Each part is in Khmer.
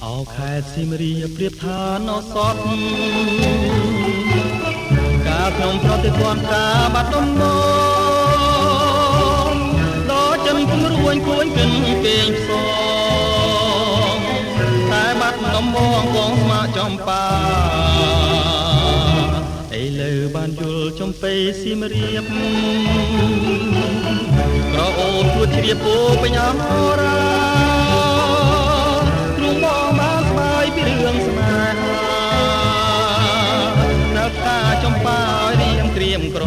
អោខេត្តសៀមរាបប្រៀបថាណោសតការខ្ញុំប្រតិព័ន្ធការបាត់ដំបងដល់ចិនគំរួញគួនគិនគេងផ្សងតែបាត់ដំបងបងស្មាចំបាឥឡូវបានយល់ចំបេសៀមរាបក្រអូបទួតជ្រាបពោពេញអមរារឿងស្នេហានៅតាចំបារៀងត្រៀមក្រ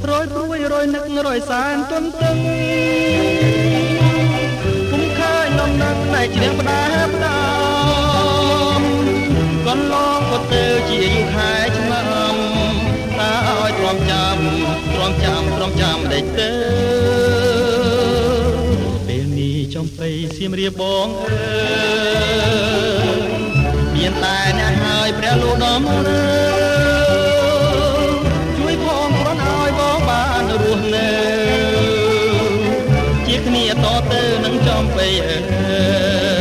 រយព្រួយរយនឹករយសានទន្ទឹងគុំឃើញនំនឹកតែជ្រៀងផ្ដាផ្ដាំកន្លងក៏ទៅជាយូរខែឆ្នាំតាឲ្យទ្រាំចាំដេចទៅចំបៃសៀមរាបបងអើយមានតែអ្នកហើយព្រះលោកដំរើជួយផងគ្រាន់ឲ្យបងបានរស់នៅជាគ្នាតទៅនឹងចំបៃអើ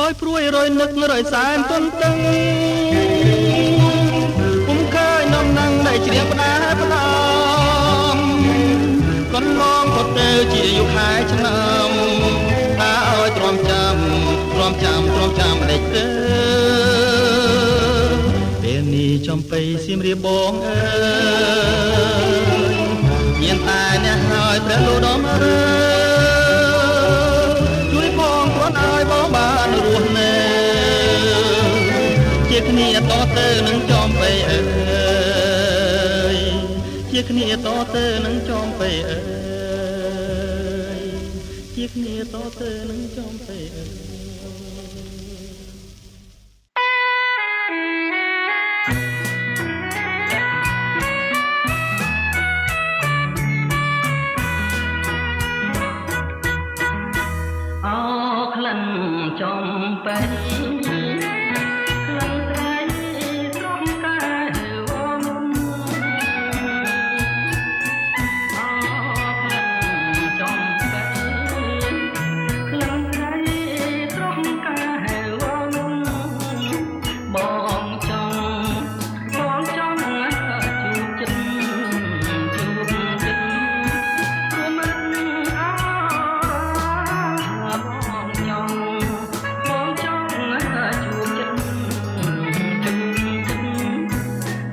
យព្រួយរយនឹករយសានទន្ទឹងគុំឃើញនំនឹងដែលជ្រៀងផ្ដាផ្ដាំកន្លងក៏ទៅជាយូរខែឆ្នាំតាឲ្យទ្រាំចាំដេចទៅពេលនេះចំបៃសៀមរាបបងអើយមានតែអ្នកហើយព្រះលោកដំរើជួយផងគ្រាន់ឲ្យបងបានរស់នៅជាគ្នាតទៅនឹងចំបៃអើយជាគ្នាតទៅនឹងចំបៃអើយជាគ្នាតទៅនឹងចំបៃអើយចំបៃក្លិនត្រៃស្រស់កែវងអក្លិនចំបៃក្លិនត្រៃស្រស់កែវងបងចង់ជួបចិត្ត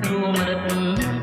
ព្រមមិនអ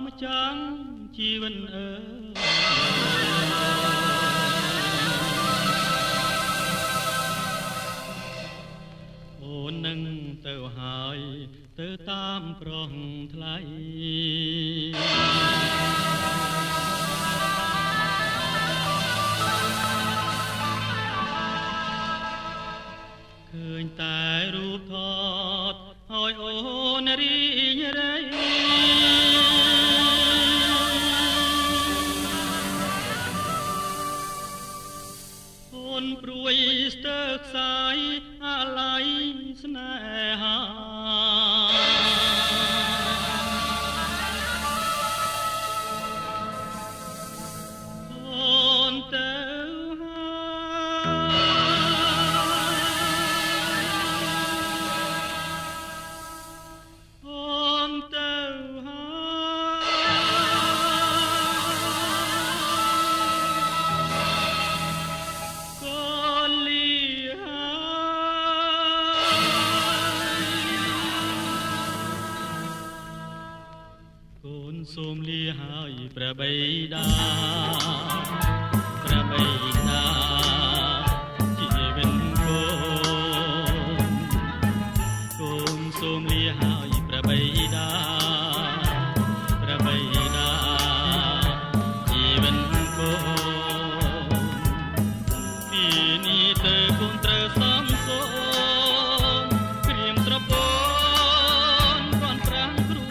ម្ចាំងជីវិតអើអូននឹងទៅហើយទៅតាមប្រងថ្លៃឃើញតែរូបថតហើយអូនរីងរៃអូនព្រួយស្ទើរខ្សាយអាឡ័យស្នេហាអូនទៅសូមលាហើយព្រះបិតាព្រះបិតាជីវិតកូនសូមលាហើយព្រះបិតាព្រះបិតាជីវិតកូនពីនេះទៅកូនត្រូវសំសូមក្រៀមស្រពោនគាត់ប្រាំងគ្រួ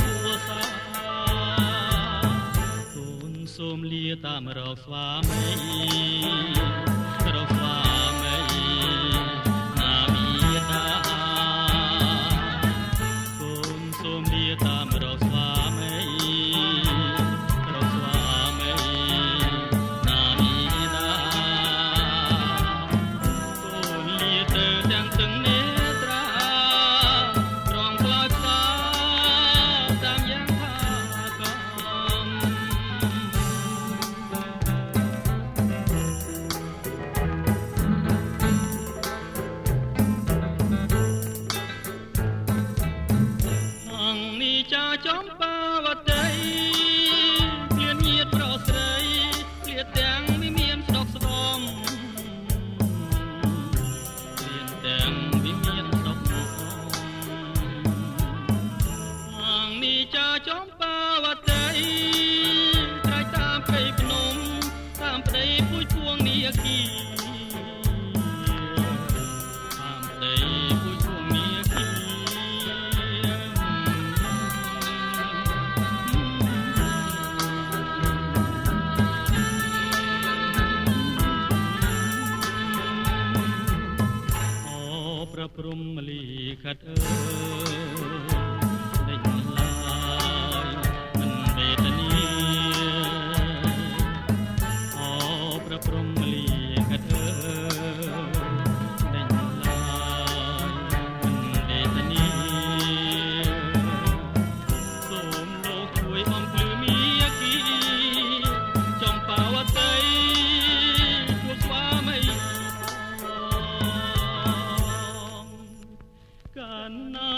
សារសូមលាតាមរកស្វាមីរកស្វាមីណាមីតាកូនសូមលាតាមរកស្វាមីរកស្វាមីណាមីតាកូនលាទៅទាំងទាំងនេត្រាត្រង់ខ្លោចខ្លាតាមយ៉ាងថាកំចំបាវតីព្រានញាតប្រស្រីព្រាទាំងមិនមានស្ដុកស្ដំព្រានទាំងមិនមានស្ដុកស្ដំនេះចាចំបាវតីត្រៃតាមព្រៃភ្នំតាមប្តីពួយពួងនាគីតាមប្តីពួយពួងនាគីព្រះព្រំលីខិតអើយដេញឡាយមិនវេទនាអូព្រះព្រំលីខិតអើយដេញឡាយមិនវេទនាសូមលោកជួយអំភ្លឺមីគីចំបាវតីជួបស្វាមីកាណា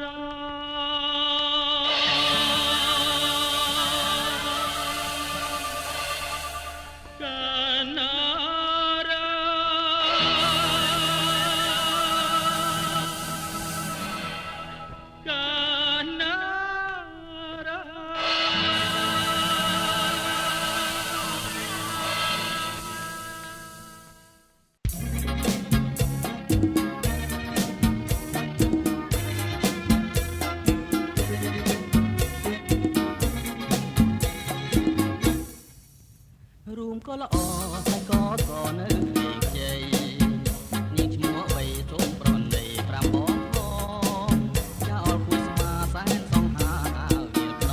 រាកាណារាកាណារា រួមក៏ល្អតែក៏សនៅពេកជ័យនាងឈ្មោះបីធំប្រណី5បងផងចោលគួយស្មាសែនសងហាអាវវាខ្ន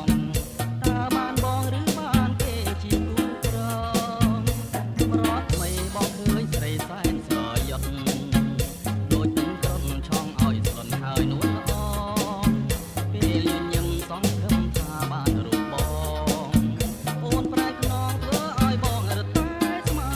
ងតើបានបងឬបានគេជាគូក្រងរត់ថ្មីបងឃើញស្រីសែនស្រយត់ដូចនឹងក្រុនឆងឲ្យស្លន់ហើយនួនល្អពេលលៀនញឹមសងខឹមថាបានរូបបងអូនប្រែខ្នងធ្វើឲ្យបងរត់តែស្មា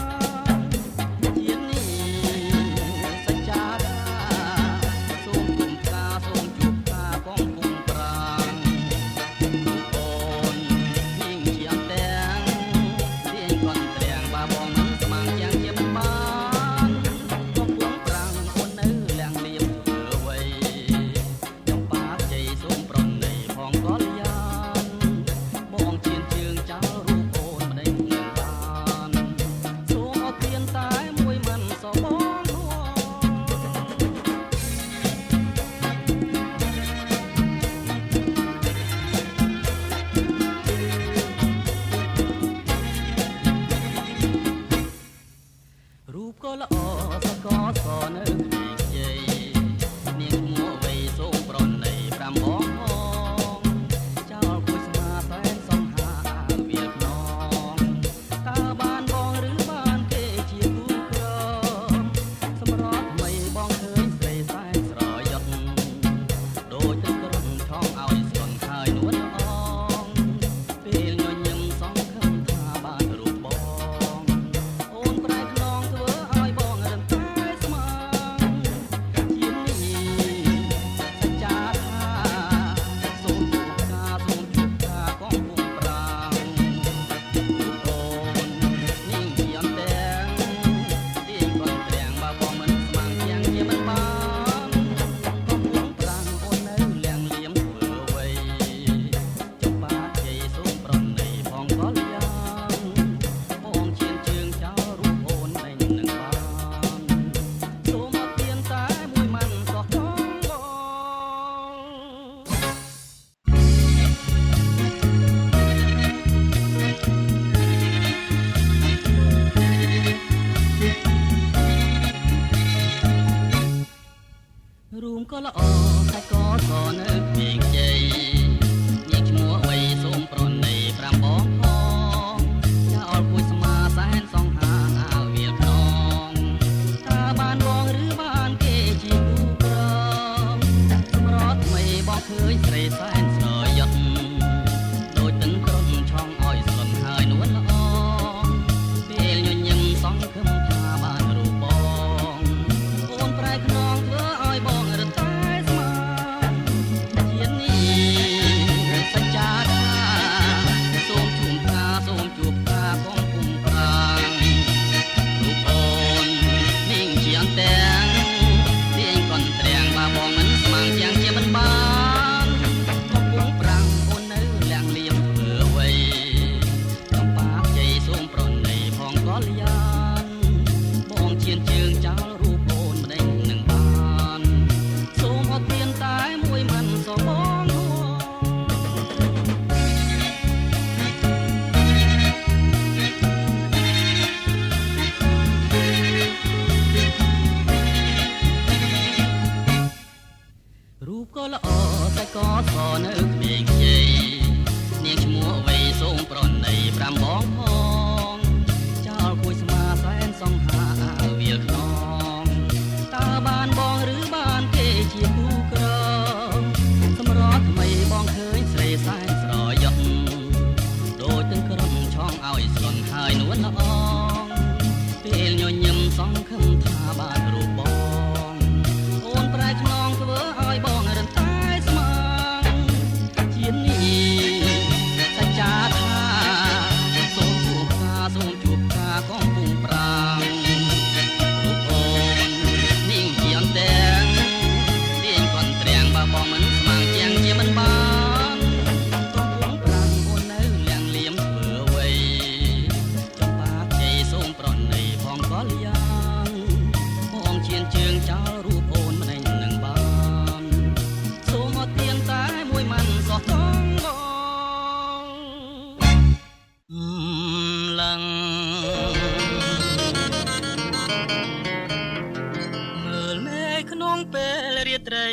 រាត្រី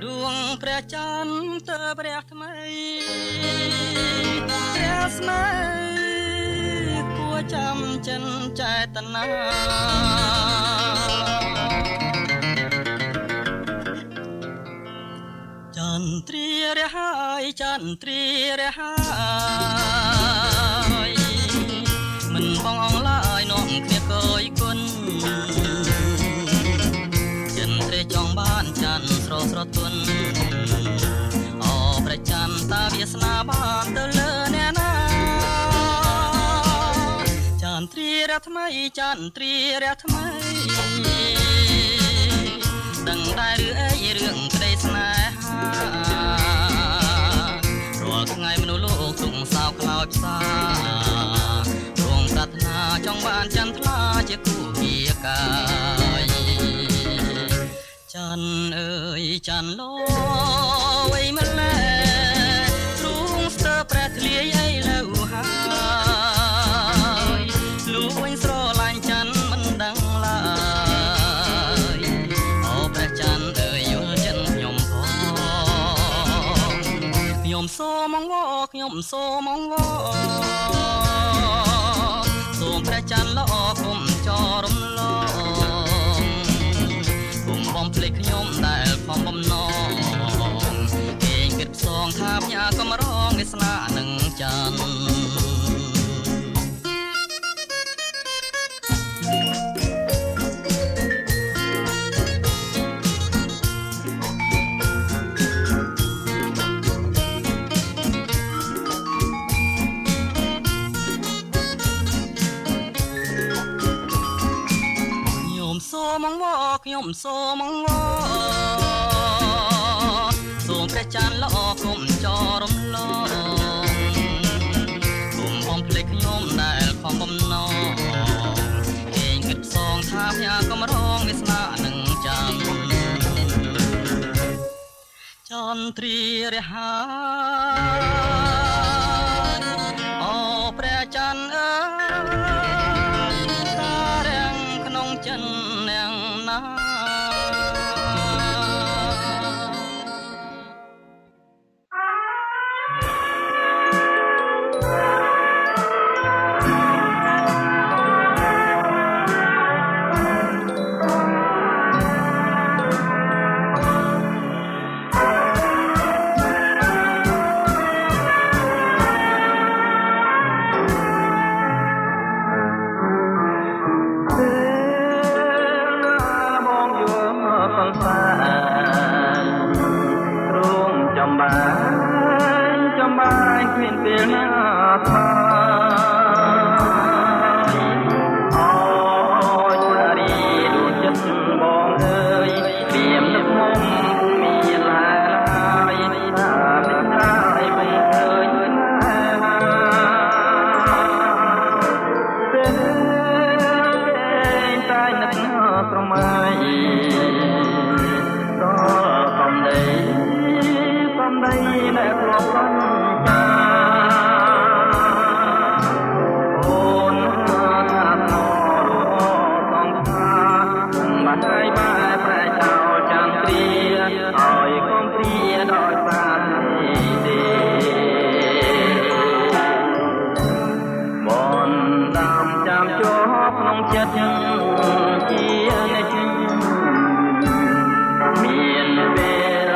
ដួងព្រះច័ន្ទទៅព្រះថ្មីព្រះស្នេហ៍គួរចាំចិនចេតនាចន្ទ្រារហើយចន្ទ្រារហើយមិនបងអងឡើយនាំគ្នាកយគុណចន្ទ្រាចង់បានច័ន្ទស្រស្រទន់អូព្រះច័ន្ទតាវាសនាបានទៅលើអ្នកណាចន្ទ្រារថ្មីចន្ទ្រារថ្មីដឹងដែរឬអីរឿងក្តីស្នេហារាល់ថ្ងៃមនុស្សលោកទុកសោកខ្លោចផ្សារងប្រាថ្នាចង់បានចន្ទថ្លាជាគូគាកាយច័ន្ទអើយច័ន្ទលោវៃម្ល៉េះទ្រូងស្ទើព្រះធ្លាយអីលើហើយលួងស្រឡាញ់ច័ន្ទមិនដឹងឡើយអូព្រះច័ន្ទអើយយល់ចិត្តខ្ញុំផងខ្ញុំសូមអង្វរខ្ញុំសូមអង្វរសូមព្រះច័ន្ទល្អគុំចរំលងគុំបំភ្លេចខ្ញុំដែលខំបំណងគេងគិតផ្សងថាផ្ញើកំរងវាសនានឹងច័ន្ទសូមអង្វរខ្ញុំសូមអង្វរសូមព្រះច័ន្ទល្អគុំចរំលងគុំបំភ្លេចខ្ញុំដែលខំបំណងគេងគិតផ្សងថាផ្ញើកំរងវាសនានឹងច័ន្ទចន្ទ្រារហើយអូព្រះច័ន្ទអើយតារាំងក្នុងចិននាងណាចំបាយគ្មានពេលណាថាអូឆ្លារីដួងចិត្តបងអើយព្រៀមនឹកមុំមានឡាយថាមិនហើយមិនឃើញណាពេលតែនឹកស្រមៃដល់កំដីដែលធ្លាប់បានចាអូនថាថោសងថាបានហើយបែរប្រែចោលចន្ទ្រាឲ្យកុំព្រាដោយសារទេបនដាំចាំជាប់ក្នុងចិត្តជានិច្ចមានពេល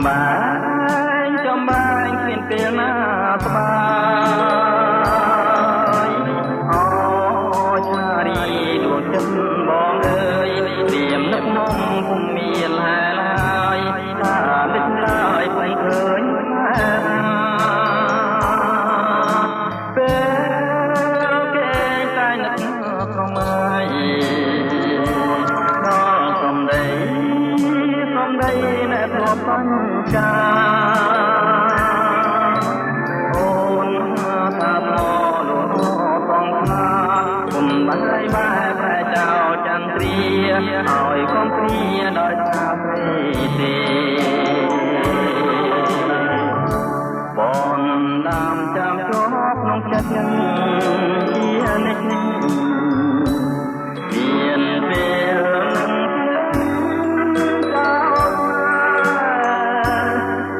ចំបាយគ្មានពេលណាសបាយអូចារីដួងចិត្តបងអើយនាមនឹកនំពុំមានហើយឡើយថានឹកឡើយពុំឃើញពេលគេតែនឹកក្រមៃដល់សំដីអ្នកធ្លាប់បញ្ចាអូនថាធ្លាប់លួងផងថាគុំបាយបែប្រែចោចន្ទ្រាហើយកុំព្រាដោយសារព្រៃទេបនដាមចាំជាប់ក្នុងចិត្តជានិច្ចមានពេល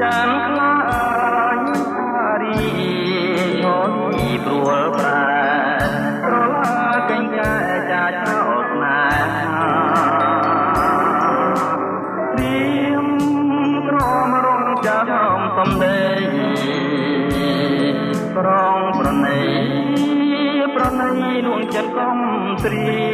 ចាំខ្លាញ់រីឈរទីព្រួលប្រែត្រឡាកេងកែចាចោលស្នេហាព្រៀមក្រមរងចាំសំដីប្រងប្រណីដួងចិត្តកំស្រី